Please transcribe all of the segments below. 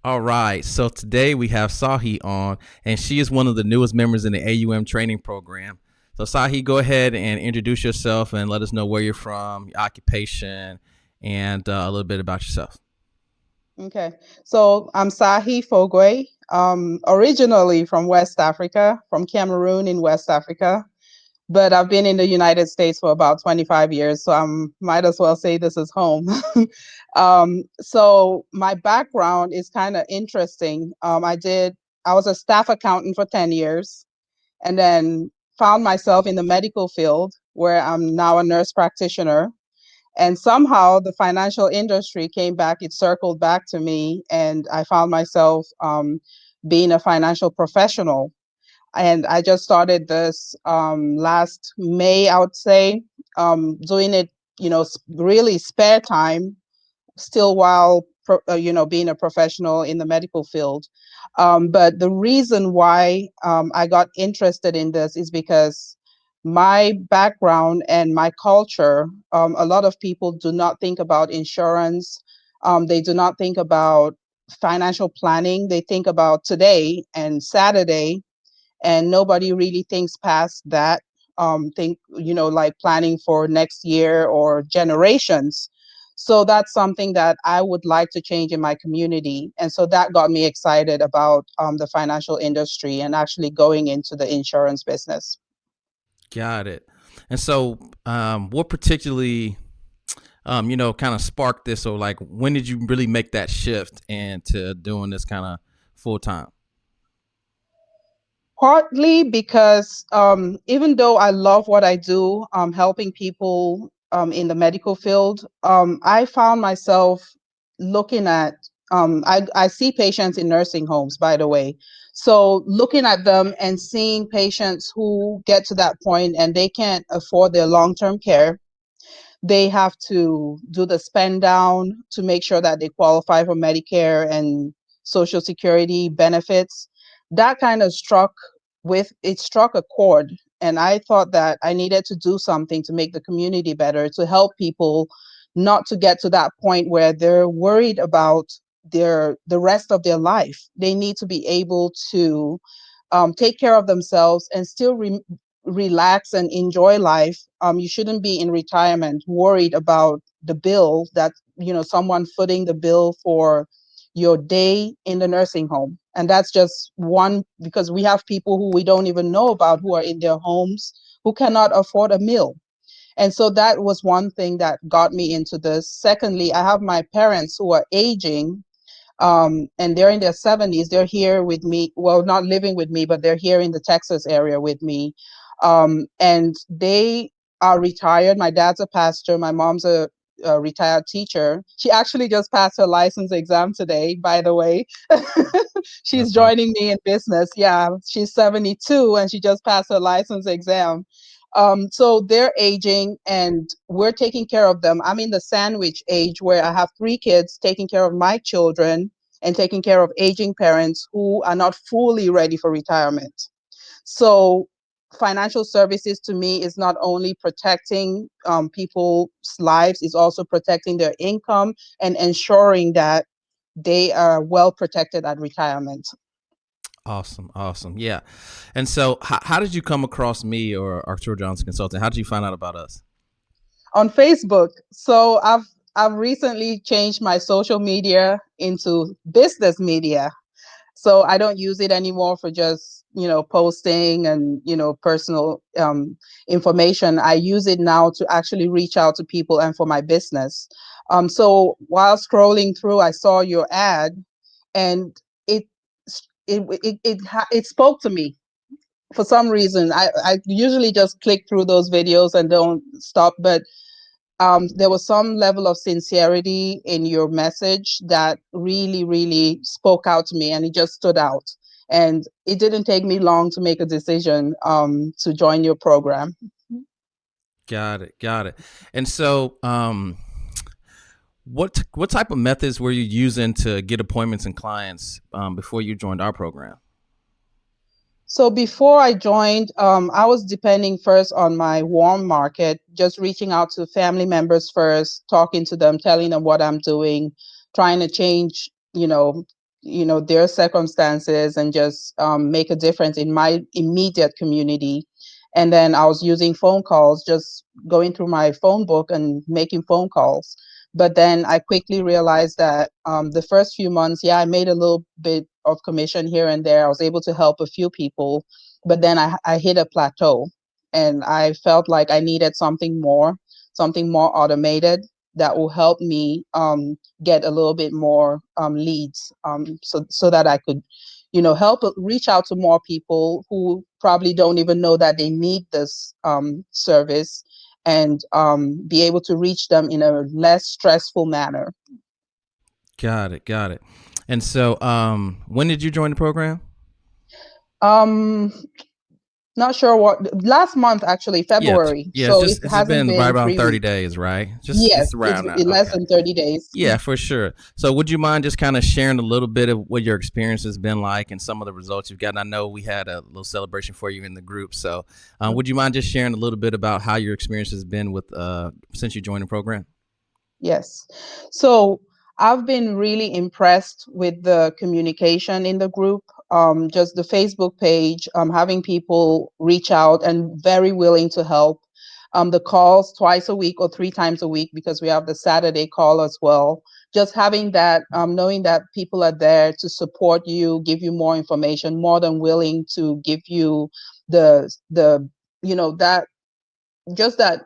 All right. So today we have Sahi on, and she is one of the newest members in the AUM training program. So Sahi, go ahead and introduce yourself and let us know where you're from, your occupation, and a little bit about yourself. Okay, so I'm Sahi Fogwe, originally from West Africa, from Cameroon in West Africa, but I've been in the United States for about 25 years, so I might as well say this is home. So my background is kind of interesting. I was a staff accountant for 10 years and then found myself in the medical field where I'm now a nurse practitioner. And somehow the financial industry came back, it circled back to me, and I found myself being a financial professional. And I just started this last May, I would say, doing it, really spare time, still while being a professional in the medical field. But the reason why I got interested in this is because my background and my culture, a lot of people do not think about insurance. They do not think about financial planning. They think about today and Saturday, and nobody really thinks past that. Think, like planning for next year or generations. So that's something that I would like to change in my community. And so that got me excited about the financial industry and actually going into the insurance business. Got it. And so, what particularly, kind of sparked this, or like, when did you really make that shift into doing this kind of full time? Partly because even though I love what I do, helping people in the medical field, I found myself looking at, I see patients in nursing homes, by the way. So looking at them and seeing patients who get to that point and they can't afford their long-term care, they have to do the spend down to make sure that they qualify for Medicare and Social Security benefits. That kind of struck a chord. And I thought that I needed to do something to make the community better, to help people not to get to that point where they're worried about the rest of their life. They need to be able to take care of themselves and still relax and enjoy life. You shouldn't be in retirement worried about the bill that, someone footing the bill for your day in the nursing home. And that's just one, because we have people who we don't even know about who are in their homes who cannot afford a meal. And so that was one thing that got me into this. Secondly, I have my parents who are aging, and they're in their 70s. They're here with me. Well, not living with me, but they're here in the Texas area with me. And they are retired. My dad's a pastor. My mom's a retired teacher. She actually just passed her license exam today, by the way. She's That's awesome. joining me in business. Yeah, she's 72 and she just passed her license exam. So they're aging and we're taking care of them. I'm in the sandwich age where I have three kids taking care of my children and taking care of aging parents who are not fully ready for retirement. So financial services to me is not only protecting people's lives, it's also protecting their income and ensuring that they are well protected at retirement. Awesome, awesome, yeah. And so, how did you come across me or Arturo Johnson Consulting? How did you find out about us? On Facebook. So I've recently changed my social media into business media. So I don't use it anymore for just, posting and, personal information. I use it now to actually reach out to people and for my business. So while scrolling through, I saw your ad and it it spoke to me for some reason. I usually just click through those videos and don't stop, but there was some level of sincerity in your message that really, really spoke out to me and it just stood out. And it didn't take me long to make a decision to join your program. Got it, got it. And so, what type of methods were you using to get appointments and clients before you joined our program? So before I joined, I was depending first on my warm market, just reaching out to family members first, talking to them, telling them what I'm doing, trying to change, their circumstances and just make a difference in my immediate community. And then I was using phone calls, just going through my phone book and making phone calls. But then I quickly realized that the first few months, yeah, I made a little bit of commission here and there. I was able to help a few people, but then I hit a plateau, and I felt like I needed something more automated that will help me get a little bit more leads, so that I could, help reach out to more people who probably don't even know that they need this service, and be able to reach them in a less stressful manner. Got it. Got it. And so, when did you join the program? Um, Not sure what, last month, actually, Yeah, February. yeah. So it It's just hasn't been right been around 3 weeks. 30 days, right? Just Yes, it's around that. less Okay. than 30 days. Yeah, for sure. So, would you mind just kind of sharing a little bit of what your experience has been like and some of the results you've gotten? I know we had a little celebration for you in the group. So, would you mind just sharing a little bit about how your experience has been with since you joined the program? Yes. So I've been really impressed with the communication in the group. Just the Facebook page, having people reach out and very willing to help. The calls twice a week or 3 times a week, because we have the Saturday call as well. Just having that, knowing that people are there to support you, give you more information, more than willing to give you the that, just that,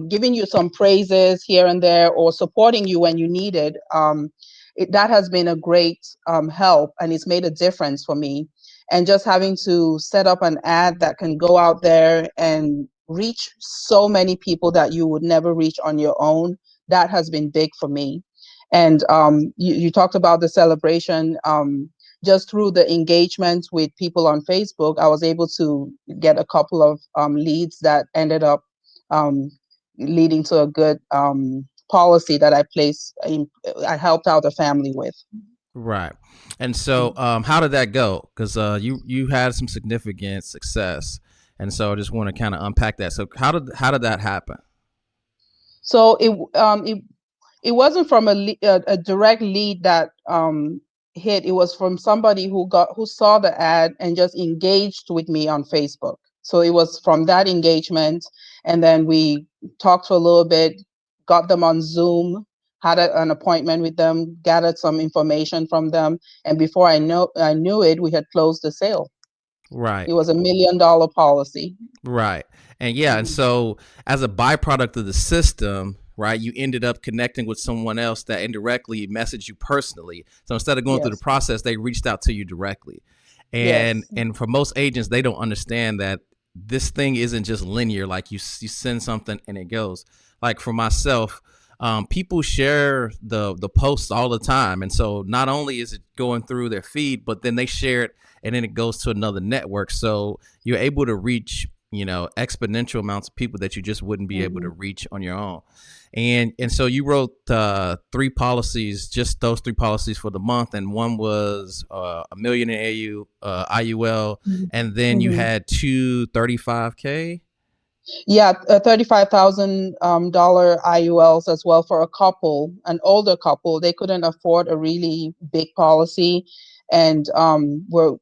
giving you some praises here and there, or supporting you when you need it, that has been a great help, and it's made a difference for me. And just having to set up an ad that can go out there and reach so many people that you would never reach on your own, that has been big for me. And you talked about the celebration. Just through the engagement with people on Facebook, I was able to get a couple of leads that ended up um, leading to a good policy that I helped out a family with. Right. And so, how did that go? Because you had some significant success, and so I just want to kind of unpack that. So, how did that happen? So it wasn't from a direct lead that hit. It was from somebody who saw the ad and just engaged with me on Facebook. So it was from that engagement, and then we talked for a little bit, got them on Zoom, had an appointment with them, gathered some information from them, and before I knew it, we had closed the sale. Right. It was $1 million policy. Right. And yeah, and Mhm. so as a byproduct of the system, right, you ended up connecting with someone else that indirectly messaged you personally. So instead of going through the Yes, process, they reached out to you directly. And yes. and for most agents, they don't understand that this thing isn't just linear. Like you send something and it goes. Like for myself, people share the posts all the time, and so not only is it going through their feed, but then they share it, and then it goes to another network. So you're able to reach exponential amounts of people that you just wouldn't be able to Mhm. reach on your own. And so you wrote three policies, just those three policies for the month, and one was a million in IUL, Mhm. and then you Mhm. had two 35K. Yeah, $35,000 dollar IULs as well for a couple, an older couple. They couldn't afford a really big policy, and were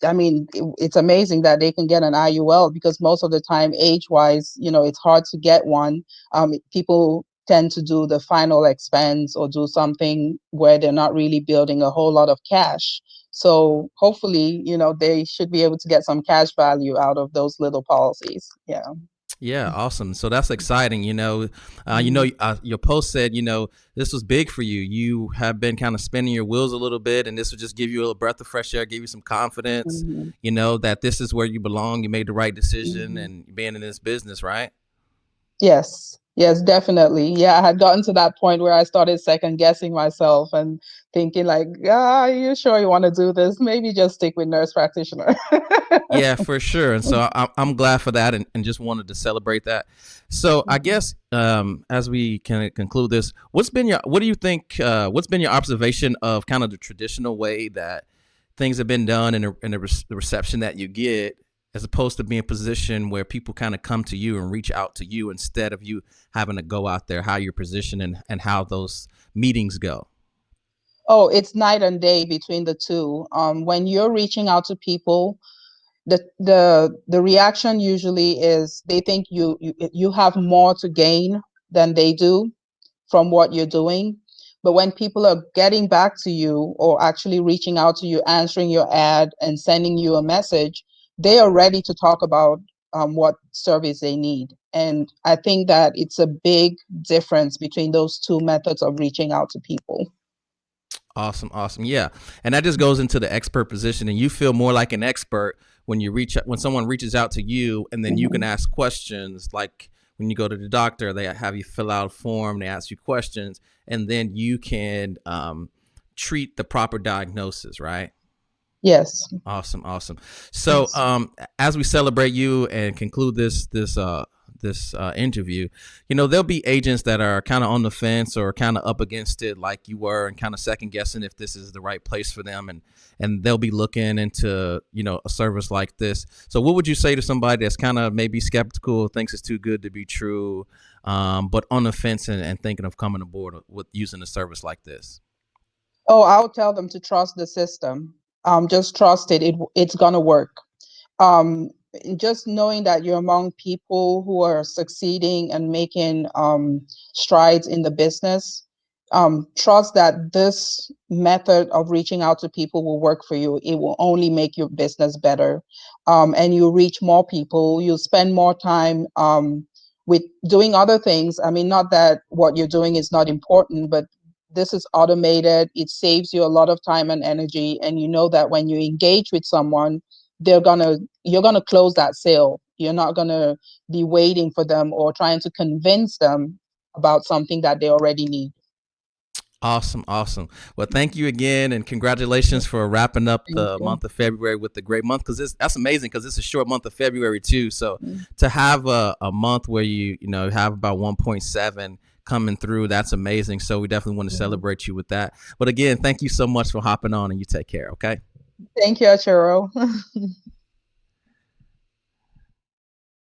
I mean, it's amazing that they can get an IUL, because most of the time, age-wise, it's hard to get one. People tend to do the final expense or do something where they're not really building a whole lot of cash. So hopefully, they should be able to get some cash value out of those little policies. Yeah. Yeah, awesome. So that's exciting. Mhm. Your post said, this was big for you. You have been kind of spinning your wheels a little bit, and this would just give you a little breath of fresh air, give you some confidence. Mhm. That this is where you belong. You made the right decision, Mhm. and being in this business, right? Yes. Yes, definitely. Yeah, I had gotten to that point where I started second guessing myself and thinking like, are you sure you want to do this? Maybe just stick with nurse practitioner. Yeah, for sure. And so I'm glad for that, and just wanted to celebrate that. So I Mhm. guess as we can conclude this, what do you think? What's been your observation of kind of the traditional way that things have been done, and the reception that you get, as opposed to being a position where people kind of come to you and reach out to you instead of you having to go out there, how you're positioned and how those meetings go? Oh, it's night and day between the two. When you're reaching out to people, the reaction usually is they think you have more to gain than they do from what you're doing. But when people are getting back to you or actually reaching out to you, answering your ad and sending you a message, they are ready to talk about what service they need. And I think that it's a big difference between those two methods of reaching out to people. Awesome, awesome. Yeah. And that just goes into the expert position, and you feel more like an expert when when someone reaches out to you, and then you can Mhm. ask questions like when you go to the doctor, they have you fill out a form, they ask you questions, and then you can treat the proper diagnosis, right? Yes. Awesome, awesome. So, Yes. as we celebrate you and conclude this interview, there'll be agents that are kind of on the fence or kind of up against it, like you were, and kind of second guessing if this is the right place for them, and they'll be looking into a service like this. So, what would you say to somebody that's kind of maybe skeptical, thinks it's too good to be true, but on the fence and thinking of coming aboard with using a service like this? Oh, I'll tell them to trust the system. Just trust it. It's gonna work. um, just knowing that you're among people who are succeeding and making strides in the business, trust that this method of reaching out to people will work for you. It will only make your business better, and you reach more people. You'll spend more time with doing other things. I mean, not that what you're doing is not important, but this is automated. It saves you a lot of time and energy, and you know that when you engage with someone, you're gonna close that sale. You're not gonna be waiting for them or trying to convince them about something that they already need. Awesome, awesome. Well, thank you again, and congratulations for wrapping up Thank the you. month of February with the great month. Because that's amazing. Because it's a short month of February too. So to have a month where you have about 1.7 coming through, that's amazing. So we definitely want to Mhm. celebrate you with that. But again, thank you so much for hopping on, and you take care. Okay. Thank you, Achiro.